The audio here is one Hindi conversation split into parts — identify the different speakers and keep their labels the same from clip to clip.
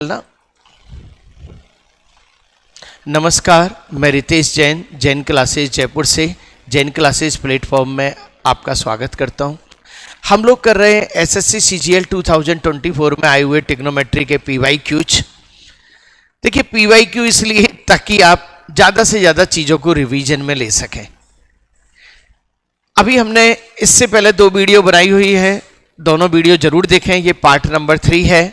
Speaker 1: ना। नमस्कार, मैं रितेश जैन, जैन क्लासेस जयपुर से जैन क्लासेस प्लेटफॉर्म में आपका स्वागत करता हूं। हम लोग कर रहे हैं एसएससी सीजीएल 2024 में आए हुए ट्रिग्नोमेट्री के पीवाईक्यूज। देखिए, पीवाईक्यू इसलिए ताकि आप ज़्यादा से ज़्यादा चीज़ों को रिवीजन में ले सकें। अभी हमने इससे पहले 2 वीडियो बनाई हुई है, दोनों वीडियो जरूर देखें। ये पार्ट नंबर 3 है,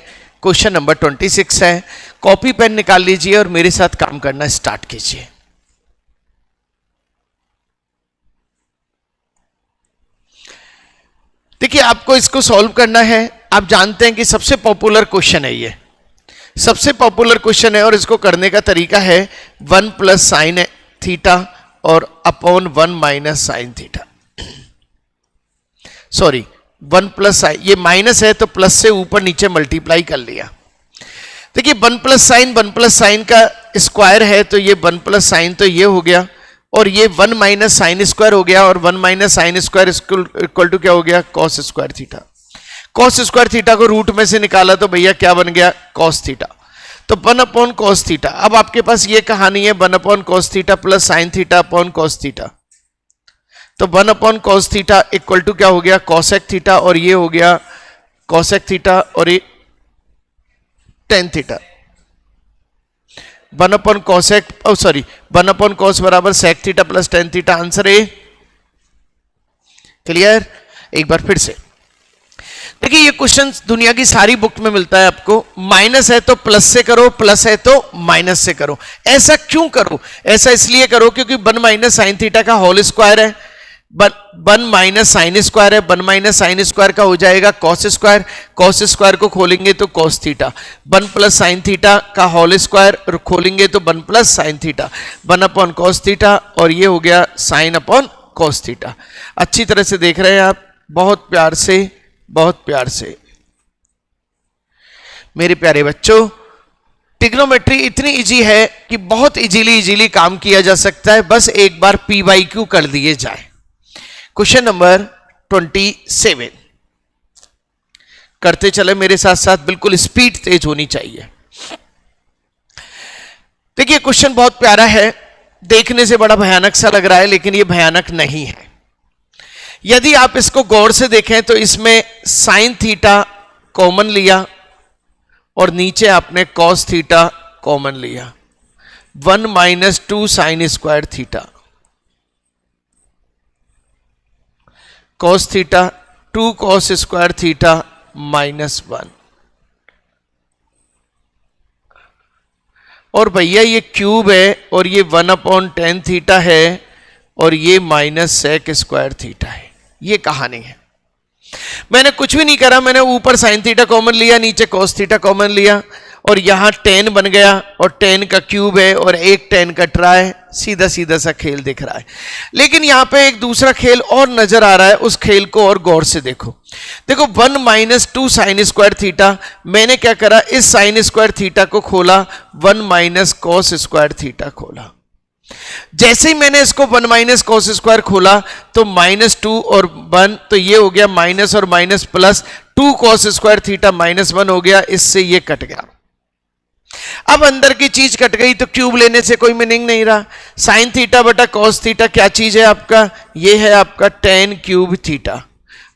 Speaker 1: क्वेश्चन नंबर 26 है। कॉपी पेन निकाल लीजिए और मेरे साथ काम करना स्टार्ट कीजिए। देखिए, आपको इसको सॉल्व करना है। आप जानते हैं कि सबसे पॉपुलर क्वेश्चन है, ये सबसे पॉपुलर क्वेश्चन है और इसको करने का तरीका है 1 प्लस साइन थीटा और upon 1 minus sine theta. Sorry, 1 plus sign, ये माइनस है तो प्लस से ऊपर नीचे मल्टीप्लाई कर लिया। देखिए, 1 प्लस साइन का स्क्वायर है तो ये 1 प्लस साइन तो ये हो गया और ये 1 माइनस साइन स्क्वायर हो गया और 1 minus sine square equal to क्या हो गया, cos square theta. Cos square theta को रूट में से निकाला तो भैया क्या बन गया, कॉस थीटा। तो 1 अपॉन कॉस थीटा। अब आपके पास ये कहानी है 1 upon cos theta plus sine theta upon cos theta. तो 1 upon cos theta equal to क्या हो गया, कॉसेक थीटा, और ये हो गया कॉसेक थीटा और ये tan theta. 1 upon cosec, sorry 1 upon cos बराबर sec theta plus tan theta. Answer A. Clear? एक बार फिर से देखिए, ये क्वेश्चन दुनिया की सारी बुक में मिलता है आपको। माइनस है तो प्लस से करो, प्लस है तो माइनस से करो। ऐसा क्यों करो? ऐसा इसलिए करो क्योंकि 1 माइनस साइन थीटा का होल स्क्वायर है, 1 माइनस साइन स्क्वायर है, 1 माइनस साइन स्क्वायर का हो जाएगा कॉस स्क्वायर। कॉस स्क्वायर को खोलेंगे तो cos theta. 1 plus sine theta का होल स्क्वायर खोलेंगे तो 1 plus sine theta, 1 upon cos theta, और ये हो गया साइन अपॉन कॉस थीटा। अच्छी तरह से देख रहे हैं आप, बहुत प्यार से, बहुत प्यार से। मेरे प्यारे बच्चों, ट्रिग्नोमेट्री इतनी इजी है कि बहुत इजीली काम किया जा सकता है, बस एक बार पीवाईक्यू कर दिए जाए। क्वेश्चन नंबर 27 करते चले मेरे साथ साथ, बिल्कुल स्पीड तेज होनी चाहिए। देखिए, क्वेश्चन बहुत प्यारा है, देखने से बड़ा भयानक सा लग रहा है लेकिन ये भयानक नहीं है। यदि आप इसको गौर से देखें तो इसमें साइन थीटा कॉमन लिया और नीचे आपने कॉस थीटा कॉमन लिया। 1 minus 2 sine square theta, cos theta 2 cos square theta minus 1। और भैया ये क्यूब है और ये 1 अपॉन टेन थीटा है और ये माइनस सेक स्क्वायर थीटा है। ये कहानी है। मैंने कुछ भी नहीं करा, मैंने ऊपर साइन थीटा कॉमन लिया, नीचे कॉस थीटा कॉमन लिया और यहां टेन बन गया और टेन का क्यूब है और एक टेन का ट्राई। सीधा सीधा सा खेल दिख रहा है, लेकिन यहां पे एक दूसरा खेल और नजर आ रहा है। उस खेल को और गौर से देखो। देखो, 1 माइनस 2 साइन स्क्वायर थीटा, मैंने क्या करा, इस साइन स्क्वायर थीटा को खोला, 1 माइनस कॉस स्क्वायर थीटा खोला। जैसे ही मैंने इसको 1 माइनस कॉस स्क्वायर खोला तो -2 और 1, तो ये हो गया माइनस और minus plus, 2 cos square theta -1 हो गया। इससे ये कट गया। अब अंदर की चीज कट गई तो क्यूब लेने से कोई मीनिंग नहीं रहा। साइन थीटा बटा कॉस थीटा क्या चीज है आपका, ये है आपका ten cube theta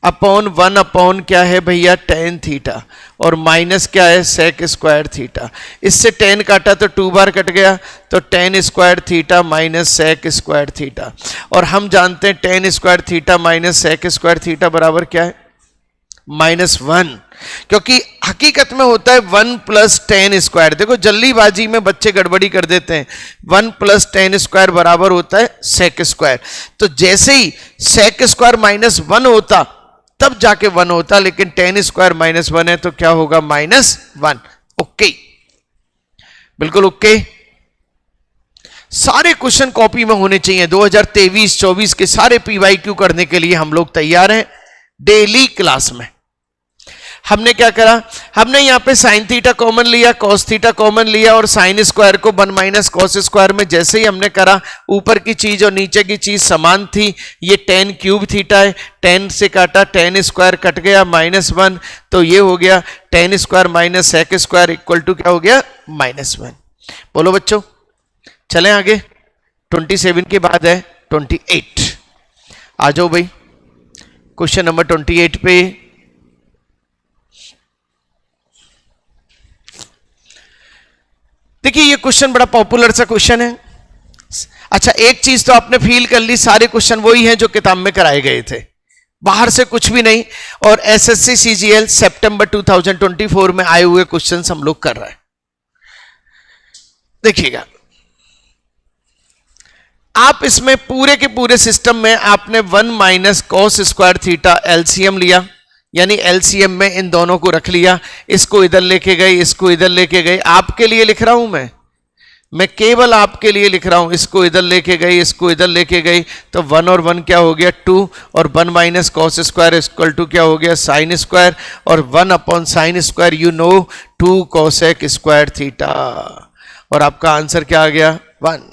Speaker 1: upon 1 upon क्या है भैया, टेन थीटा, और माइनस क्या है, सेक स्क्वायर थीटा। इससे 10 काटा तो 2 बार कट गया, तो tan square theta minus sec square theta. और हम जानते हैं tan square theta minus sec square theta बराबर क्या है, -1, क्योंकि हकीकत में होता है 1 प्लस टेन स्क्वायर। देखो, जल्दीबाजी में बच्चे गड़बड़ी कर देते हैं। 1 प्लस टेन स्क्वायर बराबर होता है सेक स्क्वायर। तो जैसे ही सेक स्क्वायर -1 होता तब जाके 1 होता, लेकिन टेन स्क्वायर -1 है तो क्या होगा, -1। ओके, बिल्कुल ओके। सारे क्वेश्चन कॉपी में होने चाहिए। 2023-24 के सारे पीवाईक्यू करने के लिए हम लोग तैयार हैं डेली क्लास में। हमने क्या करा, हमने यहाँ पे साइन थीटा कॉमन लिया, कॉस थीटा कॉमन लिया और साइन स्क्वायर को 1 माइनस कॉस स्क्वायर में जैसे ही हमने करा, ऊपर की चीज और नीचे की चीज समान थी। ये tan क्यूब थीटा है, tan से काटा, tan स्क्वायर कट गया -1, तो ये हो गया tan square minus sec square equal to क्या हो गया -1। बोलो बच्चों, चलें आगे। 27 के बाद है 28। आ जाओ भाई क्वेश्चन नंबर 28 पे। देखिए ये क्वेश्चन बड़ा पॉपुलर सा क्वेश्चन है। अच्छा एक चीज तो आपने फील कर ली, सारे क्वेश्चन वही हैं जो किताब में कराए गए थे, बाहर से कुछ भी नहीं। और एसएससी सीजीएल सितंबर 2024 में आए हुए क्वेश्चंस हम लोग कर रहे हैं। देखिएगा आप इसमें पूरे के पूरे सिस्टम में आपने 1 minus cos square theta LCM लिया, यानी एलसीएम में इन दोनों को रख लिया, इसको इधर लेके गए, इसको इधर लेके गए। आपके लिए लिख रहा हूं मैं केवल आपके लिए लिख रहा हूं। इसको इधर लेके गए, इसको इधर लेके गए, तो 1 और 1 क्या हो गया 2, और 1 minus cos square equal to क्या हो गया साइन स्क्वायर, और 1 upon sine square you know 2 cosec square theta, और आपका आंसर क्या आ गया 1।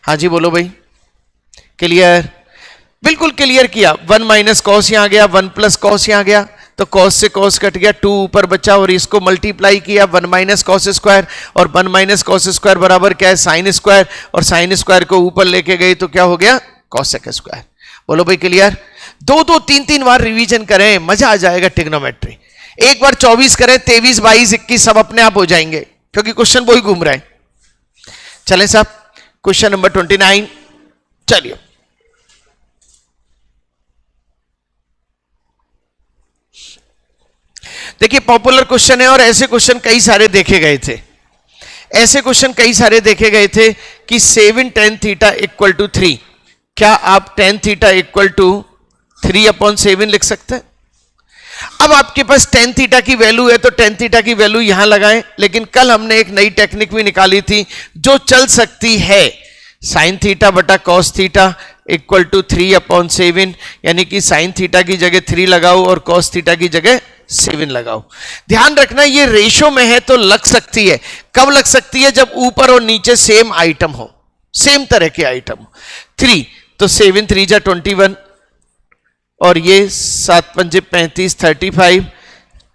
Speaker 1: हाँ जी बोलो भाई, क्लियर? बिल्कुल क्लियर किया। 1 माइनस कॉस यहां गया, 1 प्लस कॉस यहां गया, तो कॉस से कॉस कट गया, 2 ऊपर बचा, और इसको मल्टीप्लाई किया 1 माइनस कॉस स्क्वायर, और 1 माइनस कॉस स्क्वायर बराबर क्या है साइन स्क्वायर, और साइन स्क्वायर को ऊपर लेके गए तो क्या हो गया कॉसेक स्क्वायर। बोलो भाई क्लियर? 2-2 3-3 बार रिवीजन करें, मजा आ जाएगा ट्रिग्नोमेट्री। एक बार 24 करें, 23 22 21 सब अपने आप हो जाएंगे, क्योंकि क्वेश्चन वही घूम रहे हैं। चलें साहब क्वेश्चन नंबर 29 चलिए। देखिए पॉपुलर क्वेश्चन है और ऐसे क्वेश्चन कई सारे देखे गए थे। ऐसे क्वेश्चन कई सारे देखे गए थे कि 7 tan थीटा इक्वल टू 3, क्या आप tan थीटा इक्वल टू 3/7 लिख सकते हैं? अब आपके पास tan थीटा की वैल्यू है तो tan थीटा की वैल्यू यहां लगाएं, लेकिन कल हमने एक नई टेक्निक भी निकाली थी जो चल सकती है, साइन थीटा बटा कॉस थीटा इक्वल टू 3/7, यानी कि साइन थीटा की जगह 3 लगाओ और कॉस थीटा की जगह 7 लगाओ। ध्यान रखना ये रेशो में है तो लग सकती है। कब लग सकती है? जब ऊपर और नीचे सेम आइटम हो, सेम तरह के आइटम हो। 3 तो 7 3 जा 21, और ये 7 5 35 35,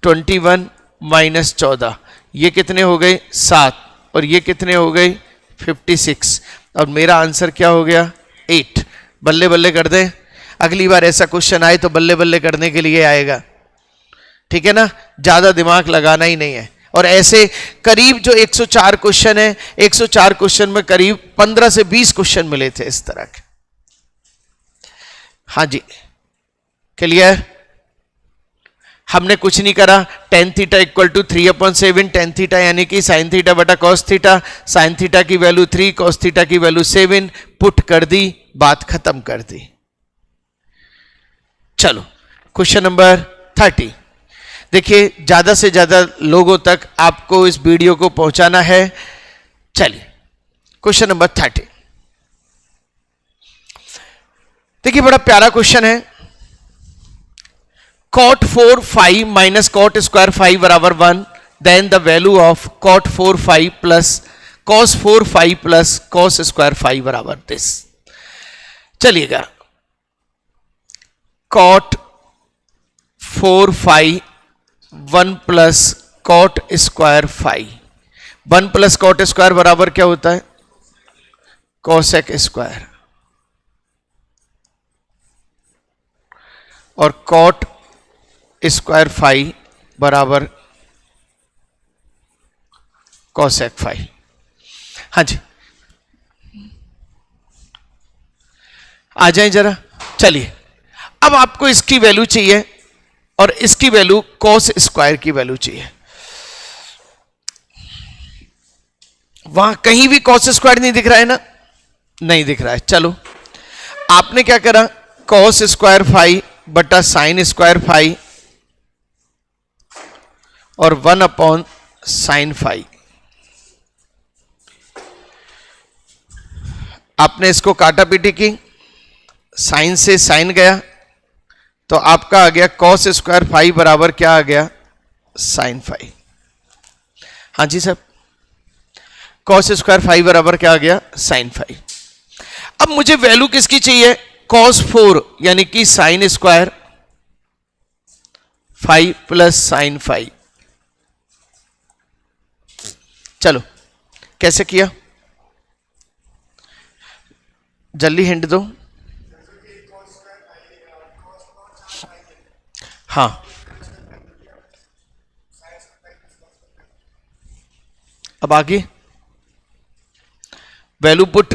Speaker 1: 21 माइनस 14, ये कितने हो गए 7, और ये कितने हो गए 56, और मेरा आंसर क्या हो गया 8। बल्ले बल्ले कर दें, अगली बार ऐसा क्वेश्चन आए तो बल्ले बल्ले करने के लिए आएगा, ठीक है ना? ज्यादा दिमाग लगाना ही नहीं है। और ऐसे करीब जो 104 क्वेश्चन है, 104 क्वेश्चन में करीब 15 से 20 क्वेश्चन मिले थे इस तरह के। हाँ जी क्लियर? हमने कुछ नहीं करा, tan theta equal to 3/7, tan theta यानी कि साइन थीटा बटा कॉस थीटा, साइन थीटा की वैल्यू 3, कॉस थीटा की वैल्यू 7, पुट कर दी, बात खत्म कर दी। चलो क्वेश्चन नंबर 30। देखिए ज्यादा से ज्यादा लोगों तक आपको इस वीडियो को पहुंचाना है। चलिए क्वेश्चन नंबर 30। देखिए बड़ा प्यारा क्वेश्चन है। cot 4 phi minus cot square phi बराबर 1, then the value of cot 4 phi plus cos 4 phi plus cos square phi बराबर this। चलिएगा cot 4 phi 1 plus cot square phi, 1 plus cot square बराबर क्या होता है cosec स्क्वायर, और cot स्क्वायर फाई बराबर कॉसेक फाई। हाँ जी आ जाएं जरा। चलिए अब आपको इसकी वैल्यू चाहिए और इसकी वैल्यू कॉस स्क्वायर की वैल्यू चाहिए। वहां कहीं भी कॉस स्क्वायर नहीं दिख रहा है ना? नहीं दिख रहा है। चलो आपने क्या करा, कॉस स्क्वायर फाई बटा साइन स्क्वायर फाई और 1 अपॉन साइन फाई। आपने इसको काटा पीटी की, साइन से साइन गया, तो आपका आ गया कॉस स्क्वायर फाई बराबर क्या आ गया, साइन फाई। हाँ जी साहब, कॉस स्क्वायर फाई बराबर क्या आ गया, साइन फाई। अब मुझे वैल्यू किसकी चाहिए, कॉस 4 यानी कि sine square phi plus sine phi. चलो कैसे किया, जल्दी हिंट दो। हाँ, अब आगे वैल्यू पुट।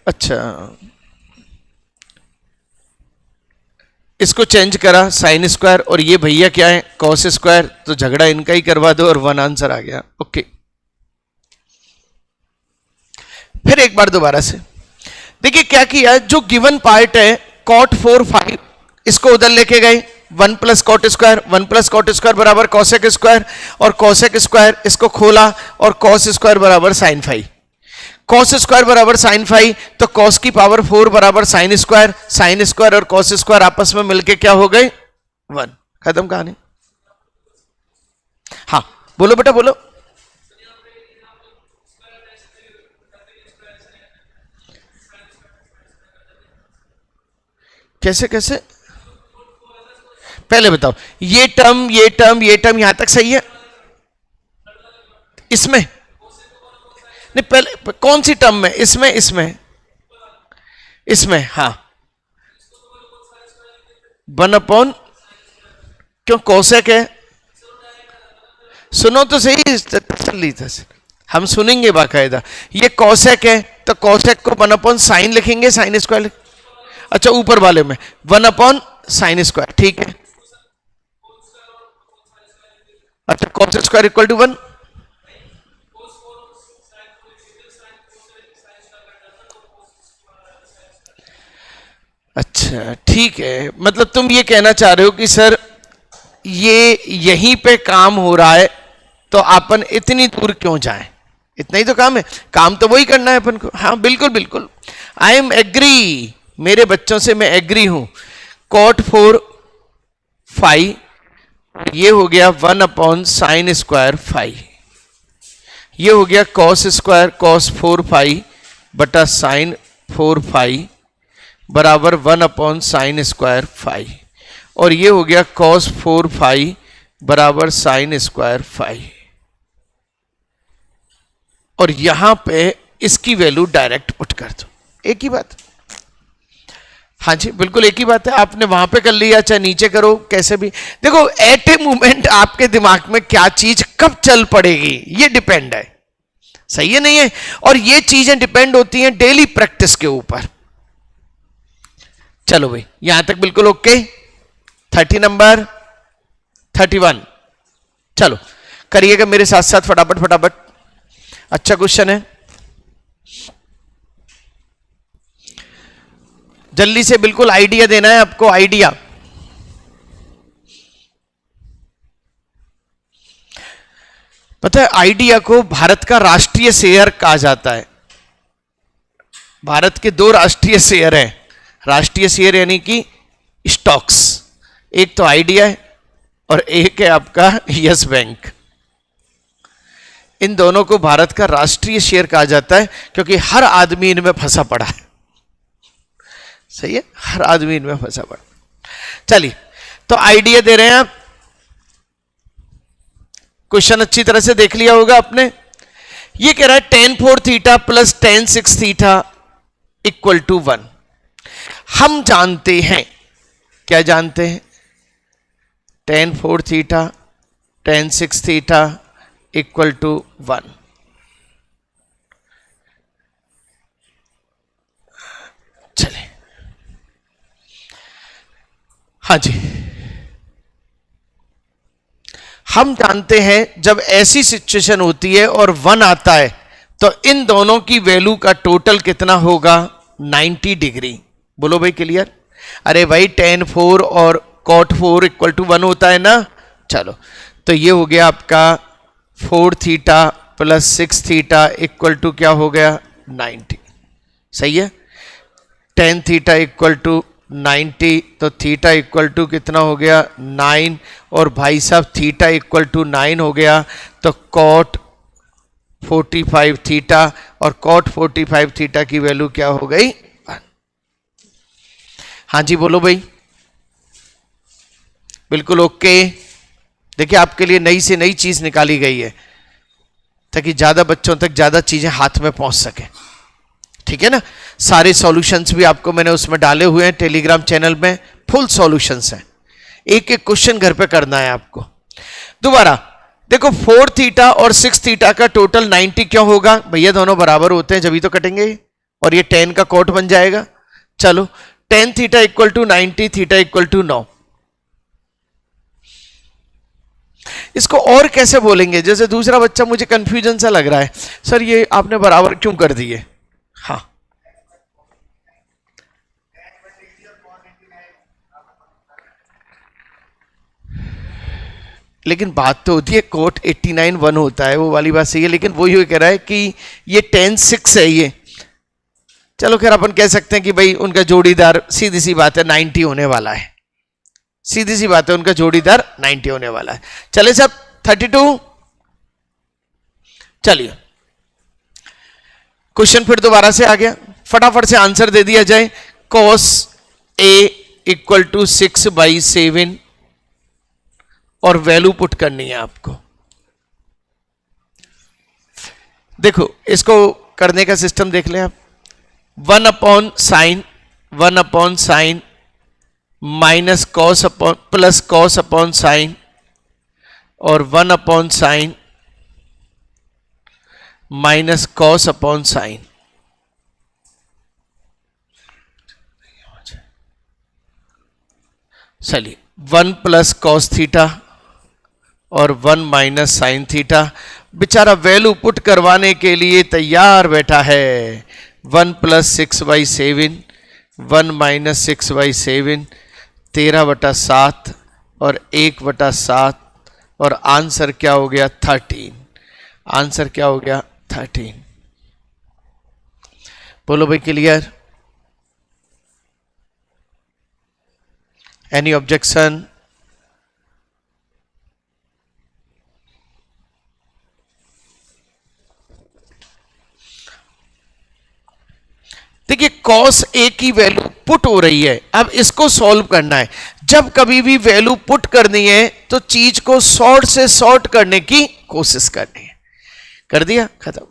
Speaker 1: अच्छा, इसको चेंज करा साइन स्क्वायर, और ये भैया क्या है, कॉस स्क्वायर, तो झगड़ा इनका ही करवा दो और 1 आंसर आ गया। ओके, फिर एक बार दोबारा से देखिए क्या किया, जो गिवन पार्ट है कॉट 4 5, इसको उधर लेके गए, 1 plus cot square, 1 plus cot square बराबर कॉसेक स्क्वायर, और कॉसेक स्क्वायर इसको खोला, और कॉस स्क्वायर बराबर साइन फाई। कॉस स्क्वायर बराबर साइन फाई, तो कॉस की पावर 4 बराबर साइन स्क्वायर और कॉस स्क्वायर आपस में मिलके क्या हो गए, 1। खत्म कहानी। हाँ बोलो बेटा बोलो। कैसे कैसे, पहले बताओ, ये टर्म ये टर्म ये टर्म यहां तक सही है, इसमें नहीं, पहले कौन सी टर्म में, इसमें इसमें इसमें, हाँ 1/, क्यों कोसेक है, सुनो तो सही, चल रही था, हम सुनेंगे बाकायदा। ये कोसेक है तो कोसेक को 1/, साइन लिखेंगे, साइन स्क्वायर। अच्छा ऊपर वाले में 1/, साइन स्क्वायर, ठीक है। अच्छा कॉस स्क्वायर इक्वल टू 1, अच्छा ठीक है, मतलब तुम ये कहना चाह रहे हो कि सर ये यहीं पे काम हो रहा है तो अपन इतनी दूर क्यों जाएं, इतना ही तो काम है, काम तो वही करना है अपन को। हाँ बिल्कुल बिल्कुल, आई एम एग्री, मेरे बच्चों से मैं एग्री हूं। कॉट 4 फाई, ये हो गया 1/, साइन स्क्वायर फाई, ये हो गया कॉस स्क्वायर कॉस 4 फाई बटा साइन 4 फाई बराबर 1/, साइन स्क्वायर फाई, और ये हो गया कॉस 4 फाई बराबर साइन स्क्वायर फाई, और यहां पे इसकी वैल्यू डायरेक्ट पुट कर दो। एक ही बात, हाँ जी बिल्कुल एक ही बात है, आपने वहां पे कर लिया चाहे नीचे करो, कैसे भी देखो, एट ए मोमेंट आपके दिमाग में क्या चीज कब चल पड़ेगी ये डिपेंड है, सही है नहीं है, और ये चीजें डिपेंड होती हैं डेली प्रैक्टिस के ऊपर। चलो भाई यहां तक बिल्कुल ओके। 30 नंबर 31, चलो करिएगा मेरे साथ साथ फटाफट फटाफट, अच्छा क्वेश्चन है, जल्दी से बिल्कुल आइडिया देना है आपको, आइडिया। पता है आइडिया को भारत का राष्ट्रीय शेयर कहा जाता है। भारत के 2 राष्ट्रीय शेयर हैं, राष्ट्रीय शेयर यानी कि स्टॉक्स, एक तो आइडिया है और एक है आपका यस बैंक। इन दोनों को भारत का राष्ट्रीय शेयर कहा जाता है क्योंकि हर आदमी इनमें फंसा पड़ा है, सही है, हर आदमी इनमें फंसा पड़ा। चलिए तो आइडिया दे रहे हैं आप, क्वेश्चन अच्छी तरह से देख लिया होगा आपने। ये कह रहा है tan 4 theta plus tan 6 theta equal to 1। हम जानते हैं, क्या जानते हैं, tan 4 theta tan 6 theta equal to 1। चले हाँ जी, हम जानते हैं जब ऐसी सिचुएशन होती है और 1 आता है तो इन दोनों की वैल्यू का टोटल कितना होगा, 90 डिग्री। बोलो भाई क्लियर। अरे भाई tan 4 और cot 4 इक्वल टू 1 होता है ना। चलो तो ये हो गया आपका 4 theta plus 6 theta equal to क्या हो गया, 90। सही है। टेन थीटा इक्वल टू 90, तो थीटा इक्वल टू कितना हो गया 9, और भाई साहब थीटा इक्वल टू 9 हो गया, तो कॉट 45 थीटा, और कॉट 45 थीटा की वैल्यू क्या हो गई 1। हाँ जी बोलो भाई, बिल्कुल ओके। देखिए आपके लिए नई से नई चीज निकाली गई है ताकि ज्यादा बच्चों तक ज्यादा चीजें हाथ में पहुंच सके, ठीक है ना। सारे सॉल्यूशंस भी आपको मैंने उसमें डाले हुए हैं टेलीग्राम चैनल में, फुल सॉल्यूशंस हैं। एक एक क्वेश्चन घर पे करना है आपको। दोबारा देखो 4 थीटा और 6 थीटा का टोटल 90 क्यों होगा भैया, दोनों बराबर होते हैं जब तो कटेंगे, और ये 10 का कोट बन जाएगा। चलो 10 theta equal to 90, theta equal to 9। इसको और कैसे बोलेंगे, जैसे दूसरा बच्चा मुझे कंफ्यूजन सा लग रहा है, सर ये आपने बराबर क्यों कर दिए। हाँ लेकिन बात तो होती है कोट 89 1 होता है, वो वाली बात सही है, लेकिन वो ये कह रहा है कि ये 10 6 है ये। चलो खैर अपन कह सकते हैं कि भाई उनका जोड़ीदार सीधी सी बात है 90 होने वाला है, सीधी सी बात है उनका जोड़ीदार 90 होने वाला है। चले सब 32। चलिए क्वेश्चन फिर दोबारा से आ गया, फटाफट से आंसर दे दिया जाए। cos a इक्वल टू 6/7 और वैल्यू पुट करनी है आपको। देखो इसको करने का सिस्टम देख लें आप। 1/sin minus cos upon plus cos upon sine, और 1/sin minus cos upon sine. चलिए 1 प्लस कॉस थीटा और 1 माइनस साइन थीटा। बेचारा वैल्यू पुट करवाने के लिए तैयार बैठा है। 1 प्लस 6/7, 1 माइनस 6/7, 13/7 और 1/7, और आंसर क्या हो गया 13। आंसर क्या हो गया 13। बोलो भाई क्लियर, एनी ऑब्जेक्शन। देखिए cos a की वैल्यू पुट हो रही है, अब इसको सॉल्व करना है। जब कभी भी वैल्यू पुट करनी है तो चीज को शॉर्ट से शॉर्ट करने की कोशिश करनी है। कर दिया, खत्म।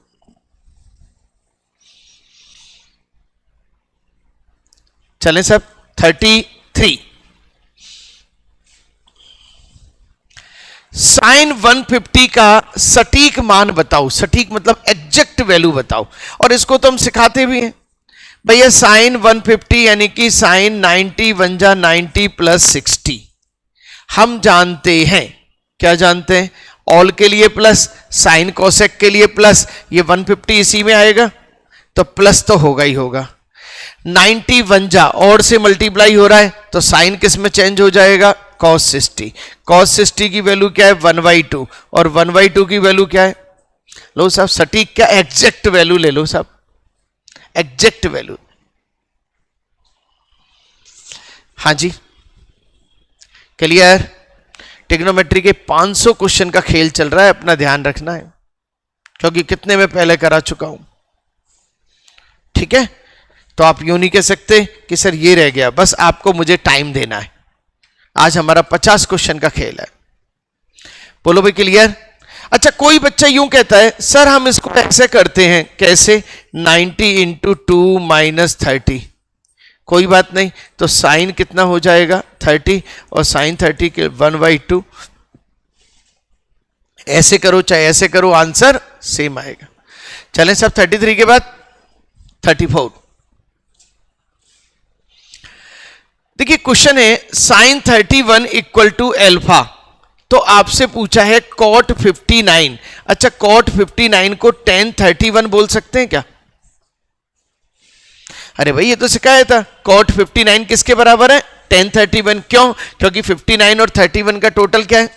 Speaker 1: चलें सब 33। साइन 150 का सटीक मान बताओ। सटीक मतलब एग्जैक्ट वैल्यू बताओ, और इसको तो हम सिखाते भी हैं भैया। साइन 150 यानी कि साइन 90 बन जा 90 प्लस 60। हम जानते हैं, क्या जानते हैं, ऑल के लिए प्लस, साइन कोसेक के लिए प्लस, ये 150 इसी में आएगा तो प्लस तो होगा ही होगा। 90 बन जा और से मल्टीप्लाई हो रहा है तो साइन किस में चेंज हो जाएगा, cos 60। cos 60 की वैल्यू क्या है 1/2, और 1/2 की वैल्यू क्या है, लो साहब सटीक क्या, एग्जैक्ट वैल्यू ले लो साहब, एग्जैक्ट वैल्यू। हाँ जी क्लियर। ट्रिग्नोमेट्री के 500 क्वेश्चन का खेल चल रहा है, अपना ध्यान रखना है, क्योंकि कितने में पहले करा चुका हूं, ठीक है। तो आप यूं नहीं कह सकते कि सर ये रह गया, बस आपको मुझे टाइम देना है। आज हमारा 50 क्वेश्चन का खेल है। बोलो भाई क्लियर। अच्छा कोई बच्चा यूं कहता है सर हम इसको ऐसे करते हैं, कैसे, 90 इंटू 2 माइनस 30। कोई बात नहीं, तो साइन कितना हो जाएगा 30, और साइन 30 के 1/2। ऐसे करो चाहे ऐसे करो, आंसर सेम आएगा। चलें सब 33 के बाद 34। देखिए क्वेश्चन है साइन 31 इक्वल टू एल्फा, तो आपसे पूछा है कॉट 59। अच्छा कॉट 59 को tan 31 बोल सकते हैं क्या? अरे भाई ये तो सिखाया था, कॉट 59 किसके बराबर है, tan 31। क्यों? क्योंकि 59 और 31 का टोटल क्या है,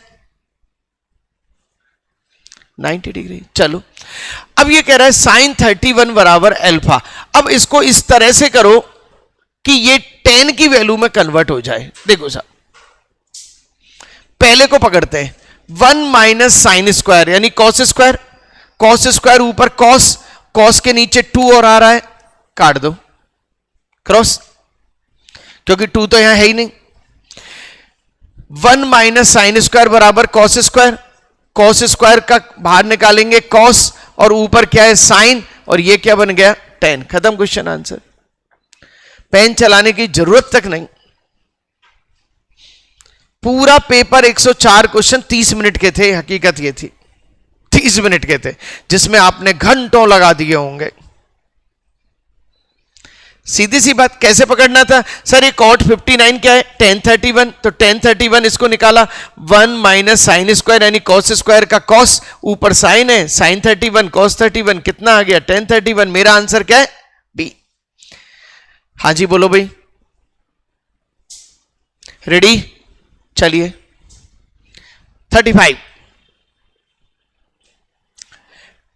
Speaker 1: 90 डिग्री। चलो अब ये कह रहा है साइन 31 बराबर अल्फा। अब इसको इस तरह से करो कि ये 10 की वैल्यू में कन्वर्ट हो जाए। देखो साहब, पहले को पकड़ते हैं, 1 माइनस साइन स्क्वायर यानी कॉस स्क्वायर, कॉस स्क्वायर ऊपर कॉस, कॉस के नीचे 2 और आ रहा है, काट दो क्रॉस, क्योंकि 2 तो यहां है ही नहीं। 1 माइनस साइन स्क्वायर बराबर कॉस स्क्वायर, कॉस स्क्वायर का बाहर निकालेंगे कॉस, और ऊपर क्या है साइन, और ये क्या बन गया 10। खत्म क्वेश्चन आंसर। पेन चलाने की जरूरत तक नहीं। पूरा पेपर 104 क्वेश्चन 30 मिनट के थे, हकीकत ये थी 30 मिनट के थे, जिसमें आपने घंटों लगा दिए होंगे। सीधी सी बात, कैसे पकड़ना था सर? ये कॉट 59 क्या है? tan 31, तो tan 31 इसको निकाला, 1 माइनस साइन स्क्वायर यानी कॉस स्क्वायर का कॉस, ऊपर साइन है, साइन 31 कॉस 31, कितना आ गया tan 31। मेरा आंसर क्या है? बी। हाँ जी बोलो भाई, रेडी? चलिए 35,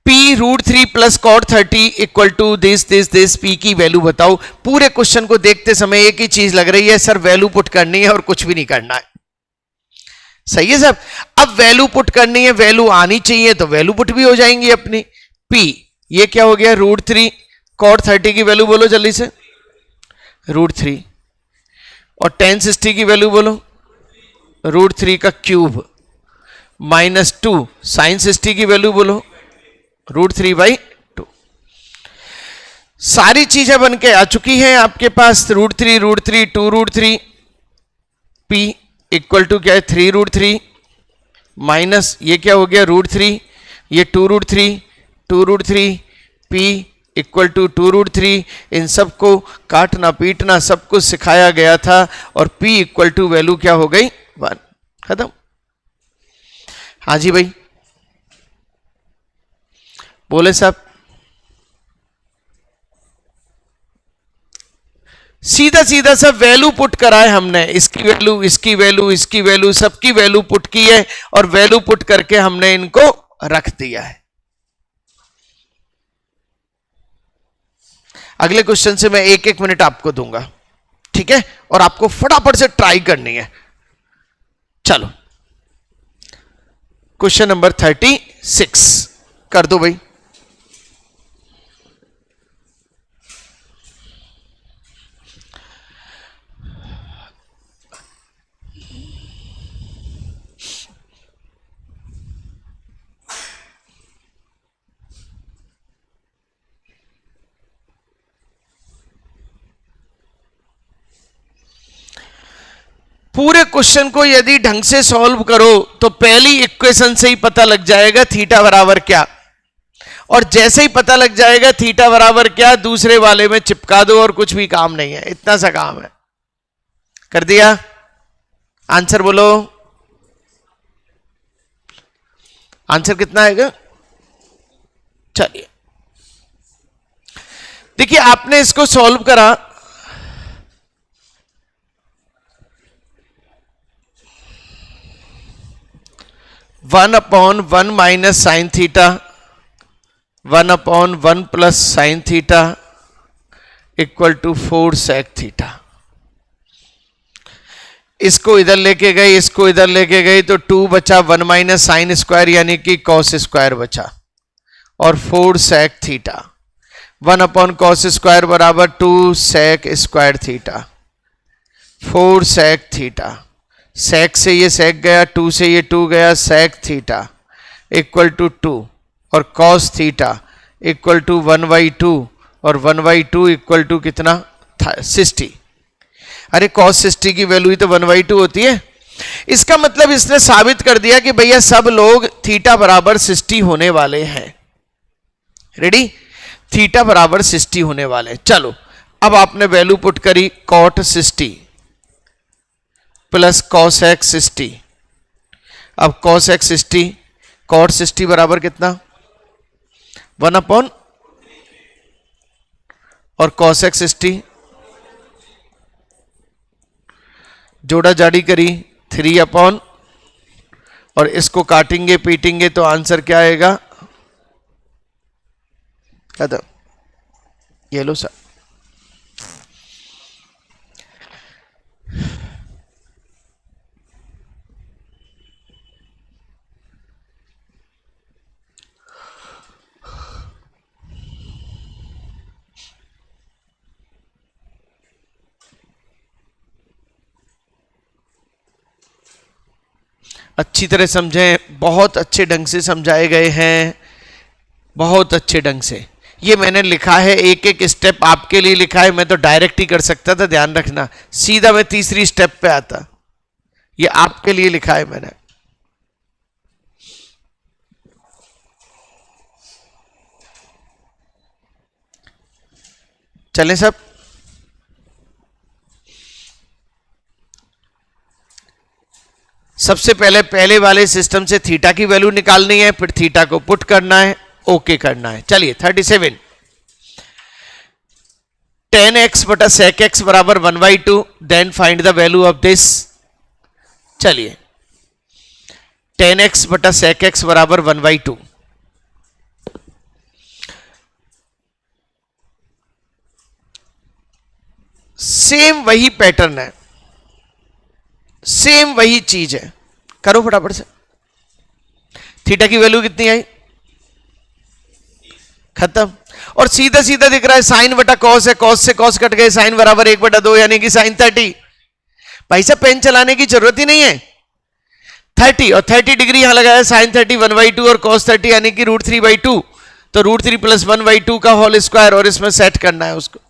Speaker 1: p root 3 plus cot 30 equal to this p की वैल्यू बताओ। पूरे क्वेश्चन को देखते समय एक ही चीज लग रही है सर, वैल्यू पुट करनी है और कुछ भी नहीं करना है। सही है साहब? अब वैल्यू पुट करनी है, वैल्यू आनी चाहिए, तो वैल्यू पुट भी हो जाएंगी अपनी। पी ये क्या हो गया? रूट 3, कॉट 30 की वैल्यू बोलो जल्दी से, रूट 3, और tan 60 की वैल्यू बोलो, रूट 3 का क्यूब, माइनस 2 साइन 60 की वैल्यू बोलो, रूट 3/2। सारी चीजें बन के आ चुकी हैं आपके पास, root 3, 2 root 3, P equal to क्या है 3 रूट 3, माइनस ये क्या हो गया रूट 3, ये 2 root 3, P equal to 2 root 3। इन सबको काटना पीटना सब कुछ सिखाया गया था, और पी इक्वल टू वैल्यू क्या हो गई 1। खत्म। हाँ जी भाई बोले साहब, सीधा सीधा सा वैल्यू पुट करा है हमने, इसकी वैल्यू, इसकी वैल्यू, इसकी वैल्यू, सबकी वैल्यू पुट की है, और वैल्यू पुट करके हमने इनको रख दिया है। अगले क्वेश्चन से मैं 1-1 मिनट आपको दूंगा, ठीक है? और आपको फटाफट से ट्राई करनी है। चलो क्वेश्चन नंबर 36 कर दो भाई। पूरे क्वेश्चन को यदि ढंग से सॉल्व करो तो पहली इक्वेशन से ही पता लग जाएगा थीटा बराबर क्या, और जैसे ही पता लग जाएगा थीटा बराबर क्या, दूसरे वाले में चिपका दो और कुछ भी काम नहीं है, इतना सा काम है। कर दिया? आंसर बोलो, आंसर कितना आएगा? चलिए देखिए, आपने इसको सॉल्व करा, one upon 1 minus sine theta, 1 upon 1 plus sine theta equal to 4 sec theta. इसको इधर लेके गए, इसको इधर लेके गए, तो 2 बचा, 1 माइनस साइन स्क्वायर यानी कि कॉस स्क्वायर बचा, और 4 sec theta. 1 upon cos square बराबर 2 sec square theta, 4 sec theta. Sec से ये सेक गया, 2 से ये 2 गया, सेक थीटा इक्वल टू 2, और कॉस थीटा इक्वल टू 1/2, और 1/2 इक्वल टू कितना 60। अरे कॉस 60 की वैल्यू ही तो 1/2 होती है। इसका मतलब इसने साबित कर दिया कि भैया सब लोग थीटा बराबर 60 होने वाले हैं। रेडी? थीटा बराबर 60 होने वाले। चलो अब आपने वैल्यू पुट करी, कॉट 60 प्लस कॉस एक्स 60। अब कॉस एक्स 60, कॉट 60 बराबर कितना 1 अपॉन, और कॉस एक्स 60 जोड़ा जाड़ी करी 3 अपॉन, और इसको काटेंगे पीटेंगे तो आंसर क्या आएगा? खत्म। ये लो सर। अच्छी तरह समझें, बहुत अच्छे ढंग से समझाए गए हैं, बहुत अच्छे ढंग से। ये मैंने लिखा है, एक एक स्टेप आपके लिए लिखा है, मैं तो डायरेक्ट ही कर सकता था, ध्यान रखना, सीधा मैं तीसरी स्टेप पे आता। ये आपके लिए लिखा है मैंने। चलें सब। सबसे पहले पहले वाले सिस्टम से थीटा की वैल्यू निकालनी है, फिर थीटा को पुट करना है, ओके करना है। चलिए 37 tan x बटा sec x बराबर 1/2, then find the value of this. चलिए tan x बटा sec x बराबर 1/2। सेम वही पैटर्न है, सेम वही चीज है, करो फटाफट से। थीटा की वैल्यू कितनी आई? खत्म। और सीधा सीधा दिख रहा है, साइन बटा कॉस है, कॉस से कॉस कट गए, साइन बराबर 1/2 यानी कि साइन 30। भाई साहब पेन चलाने की जरूरत ही नहीं है। 30 और 30 डिग्री यहां लगाया, साइन 30 1/2 और कॉस 30 यानी कि √3/2, तो √3 + 1/2 का होल स्क्वायर, और इसमें सेट करना है उसको।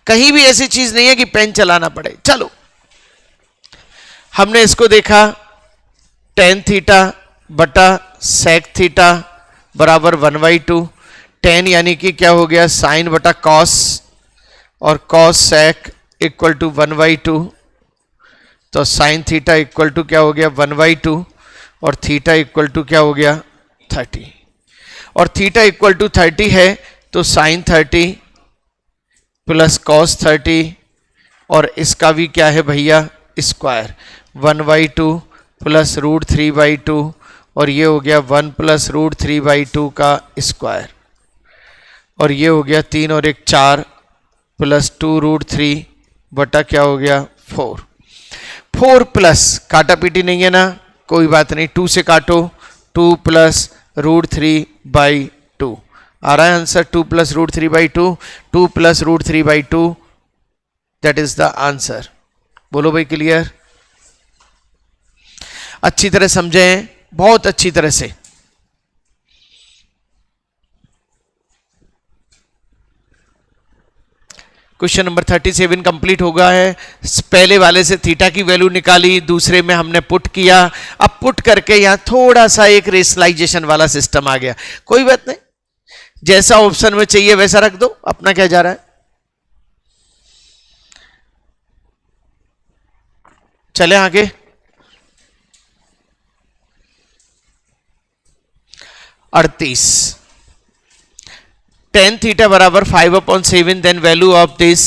Speaker 1: कहीं भी ऐसी चीज नहीं है कि पेन चलाना पड़े। चलो हमने इसको देखा, tan थीटा बटा sec थीटा बराबर 1/2। tan यानी कि क्या हो गया, साइन बटा कॉस, और कॉस sec इक्वल टू 1/2, तो साइन थीटा इक्वल टू क्या हो गया 1/2, और थीटा इक्वल टू क्या हो गया 30, और थीटा इक्वल टू 30 है तो साइन 30 प्लस कॉस 30, और इसका भी क्या है भैया स्क्वायर, 1/2 प्लस √3/2, और ये हो गया 1 प्लस √3/2 का स्क्वायर, और ये हो गया 3 और 1 4 प्लस 2√3 बटा क्या हो गया 4। 4 प्लस काटा पीटी नहीं है ना, कोई बात नहीं, 2 से काटो, 2 प्लस √3/2 आ रहा है answer. 2 plus √3/2, 2 plus √3/2, that is the answer. बोलो भाई क्लियर? अच्छी तरह समझें, बहुत अच्छी तरह से। क्वेश्चन नंबर 37 कंप्लीट हो गया है। पहले वाले से थीटा की वैल्यू निकाली, दूसरे में हमने पुट किया। अब पुट करके यहां थोड़ा सा एक रेशनलाइजेशन वाला सिस्टम आ गया, कोई बात नहीं, जैसा ऑप्शन में चाहिए वैसा रख दो, अपना क्या जा रहा है। चले आगे। 38 tan थीटा बराबर 5/7, देन वैल्यू ऑफ दिस।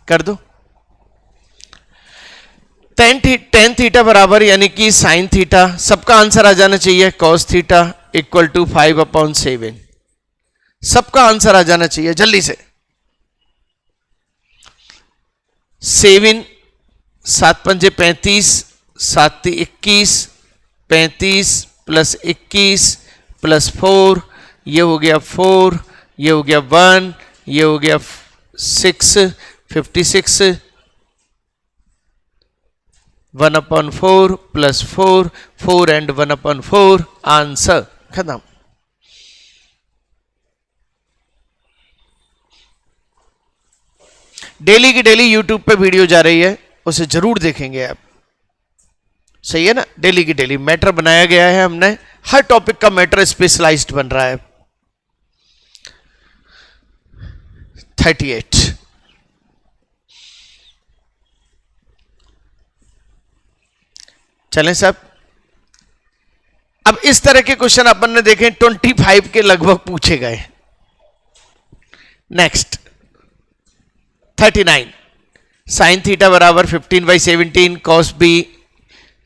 Speaker 1: कर दो। tan थीटा बराबर यानी कि साइन थीटा, सबका आंसर आ जाना चाहिए, cos थीटा इक्वल टू 5/7, सबका आंसर आ जाना चाहिए जल्दी से। 7 7 पंजे 35, 7 21, 35 प्लस 21 प्लस 4, ये हो गया 4, ये हो गया 1, ये हो गया 6, 56, 1/4 प्लस 4, 4 एंड 1/4, आंसर खत्म। डेली की डेली यूट्यूब पे वीडियो जा रही है, उसे जरूर देखेंगे आप, सही है ना। डेली की डेली मैटर बनाया गया है हमने, हर टॉपिक का मैटर स्पेशलाइज्ड बन रहा है। 38 चलें सब। अब इस तरह के क्वेश्चन अपन ने देखे 25 के लगभग पूछे गए। नेक्स्ट 39 साइन थीटा बराबर 15/17 कॉस बी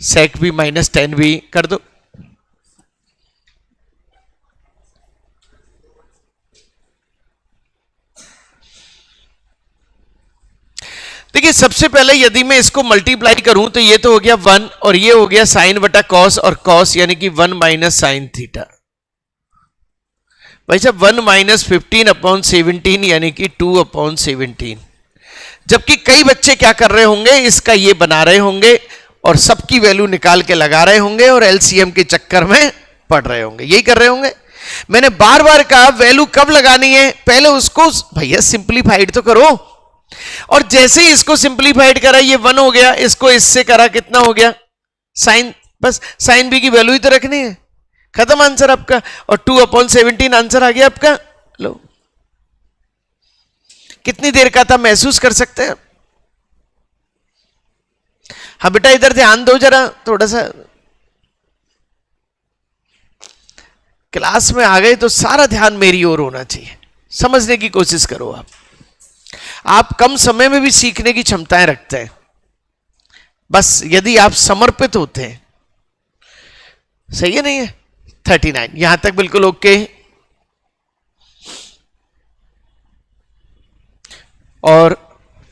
Speaker 1: सेक बी माइनस 10 बी कर दो। देखिए सबसे पहले यदि मैं इसको मल्टीप्लाई करूं तो ये तो हो गया 1 और ये हो गया साइन बटा कॉस और कॉस यानी कि 1 माइनस साइन थीटा। भाई साहब 1 माइनस 15/17 यानी कि 2/17। जबकि कई बच्चे क्या कर रहे होंगे, इसका ये बना रहे होंगे और सबकी वैल्यू निकाल के लगा रहे होंगे और एलसीएम के चक्कर में पढ़ रहे होंगे, यही कर रहे होंगे। मैंने बार बार कहा वैल्यू कब लगानी है, पहले उसको भैया सिंप्लीफाइड तो करो। और जैसे ही इसको सिंप्लीफाइड करा ये 1 हो गया, इसको इससे करा कितना हो गया साइन, बस साइन बी की वैल्यू ही तो रखनी है, खत्म आंसर आपका। और 2/17 आंसर आ गया आपका। लो कितनी देर का था महसूस कर सकते हैं। हाँ बेटा इधर ध्यान दो जरा थोड़ा सा, क्लास में आ गए तो सारा ध्यान मेरी ओर होना चाहिए, समझने की कोशिश करो। आप कम समय में भी सीखने की क्षमताएं रखते हैं, बस यदि आप समर्पित होते हैं। सही है नहीं है? 39 यहां तक बिल्कुल ओके। और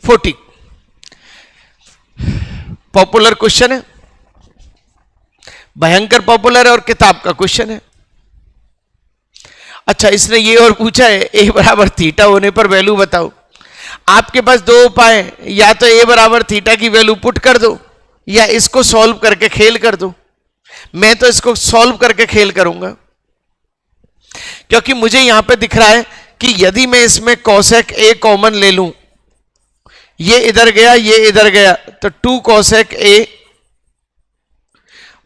Speaker 1: 40 पॉपुलर क्वेश्चन है, भयंकर पॉपुलर है और किताब का क्वेश्चन है। अच्छा इसने ये और पूछा है ए बराबर थीटा होने पर वैल्यू बताओ। आपके पास दो उपाय हैं, या तो ए बराबर थीटा की वैल्यू पुट कर दो या इसको सॉल्व करके खेल कर दो। मैं तो इसको सॉल्व करके खेल करूंगा, क्योंकि मुझे यहां पे दिख रहा है कि यदि मैं इसमें कोसेक ए कॉमन ले लूं, ये इधर गया ये इधर गया, तो 2 कोसेक ए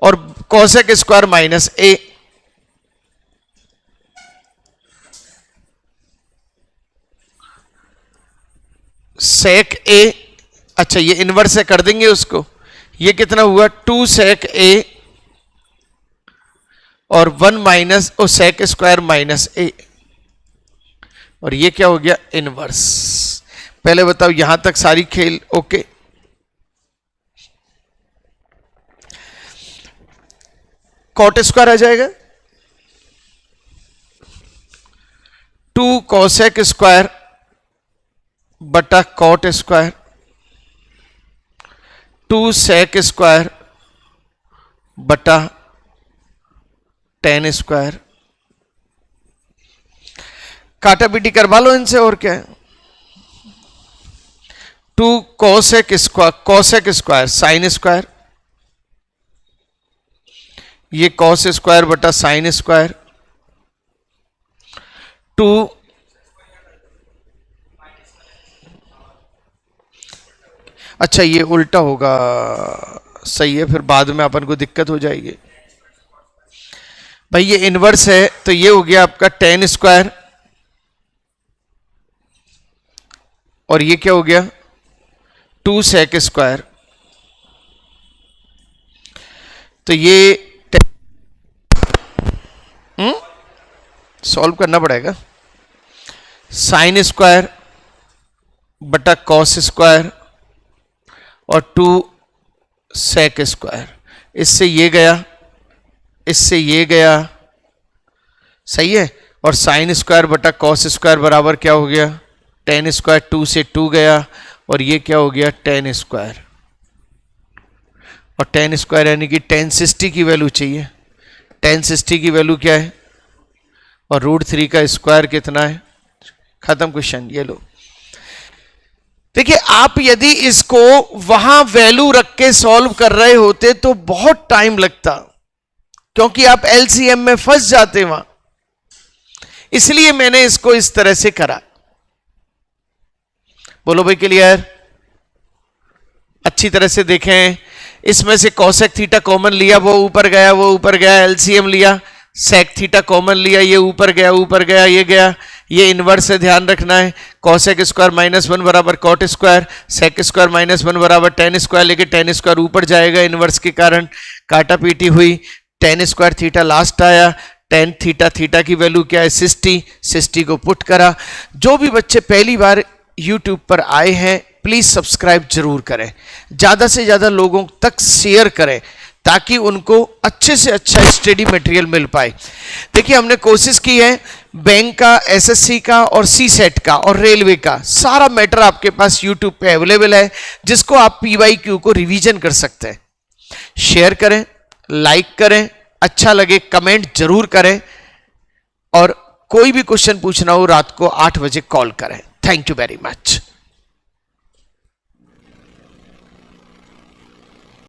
Speaker 1: और कोसेक स्क्वायर माइनस ए। सेक ए, अच्छा ये इनवर्स से कर देंगे उसको, ये कितना हुआ 2 सेक ए और 1 minus O sec square minus ए, और ये क्या हो गया इनवर्स। पहले बताओ यहां तक सारी खेल ओके। कॉट स्क्वायर आ जाएगा 2 कोसेक स्क्वायर बटा कॉट स्क्वायर 2 सेक स्क्वायर बटा tan स्क्वायर। काटा पीटी करवा लो इनसे, और क्या है। 2 कोसेक स्क्वायर साइन स्क्वायर, ये कॉस स्क्वायर बटा साइन स्क्वायर 2 अच्छा ये उल्टा होगा, सही है, फिर बाद में अपन को दिक्कत हो जाएगी। भाई ये इनवर्स है तो ये हो गया आपका tan स्क्वायर और ये क्या हो गया 2 सेक स्क्वायर, तो ये सॉल्व करना पड़ेगा। साइन स्क्वायर बटा कॉस स्क्वायर और 2 सेक स्क्वायर, इससे ये गया इससे ये गया, सही है। और साइन स्क्वायर बटा कॉस स्क्वायर बराबर क्या हो गया tan स्क्वायर, 2 से 2 गया और ये क्या हो गया tan स्क्वायर, और tan स्क्वायर यानी कि tan 60 की वैल्यू चाहिए। tan 60 की वैल्यू क्या है, और √3 का स्क्वायर कितना है। खत्म क्वेश्चन, ये लो। देखिए आप यदि इसको वहां वैल्यू रख के सॉल्व कर रहे होते तो बहुत टाइम लगता, क्योंकि आप एलसीएम में फंस जाते वहां, इसलिए मैंने इसको इस तरह से करा। बोलो भाई क्लियर, अच्छी तरह से देखें। इसमें से कोसेक थीटा कॉमन लिया, वो ऊपर गया वो ऊपर गया, एलसीएम लिया, सेक थीटा कॉमन लिया, ये ऊपर गया ये गया, ये इनवर्स से ध्यान रखना है। कोसेक स्क्वायर -1 बराबर कॉट स्क्वायर, सेक स्क्वायर -1 बराबर tan स्क्वायर, लेकिन tan स्क्वायर ऊपर जाएगा इनवर्स के कारण, काटा पीटी हुई, tan स्क्वायर थीटा लास्ट आया, tan थीटा की वैल्यू क्या है 60 को पुट करा। जो भी बच्चे पहली बार YouTube पर आए हैं प्लीज सब्सक्राइब जरूर करें, ज्यादा से ज्यादा लोगों तक शेयर करें ताकि उनको अच्छे से अच्छा स्टडी मटेरियल मिल पाए। देखिए हमने कोशिश की है बैंक का, एसएससी का और सीसेट का और रेलवे का सारा मैटर आपके पास यूट्यूब पे अवेलेबल है, जिसको आप पीवाईक्यू को रिवीजन कर सकते हैं। शेयर करें, लाइक करें, अच्छा लगे कमेंट जरूर करें, और कोई भी क्वेश्चन पूछना हो रात को 8 बजे कॉल करें। Thank you very much.